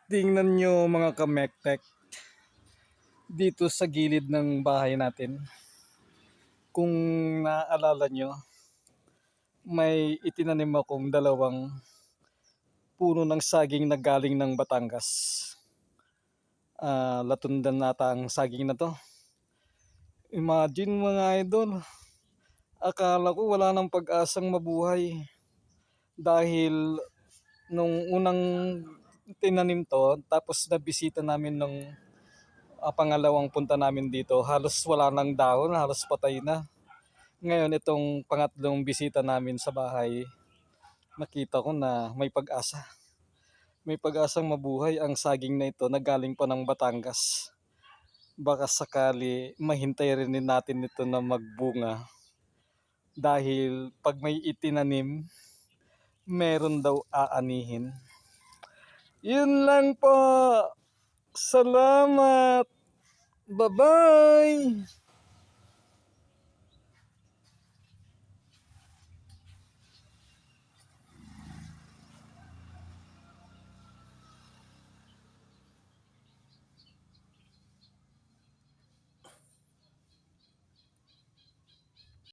Tingnan nyo mga kamektek, dito sa gilid ng bahay natin, kung naaalala nyo, may itinanim akong dalawang puno ng saging na galing ng Batangas. Latundan nata ang saging na to. Imagine mga idol, akala ko wala nang pag-asang mabuhay. Dahil nung unang tinanim to, tapos nabisita namin nung pangalawang punta namin dito, halos wala nang dahon, halos patay na. Ngayon itong pangatlong bisita namin sa bahay, nakita ko na may pag-asa. May pag-asang mabuhay ang saging na ito na galing pa ng Batangas. Baka sakali mahintay rin natin ito na magbunga. Dahil pag may itinanim, meron daw aanihin. Yun lang po. Salamat. Bye-bye.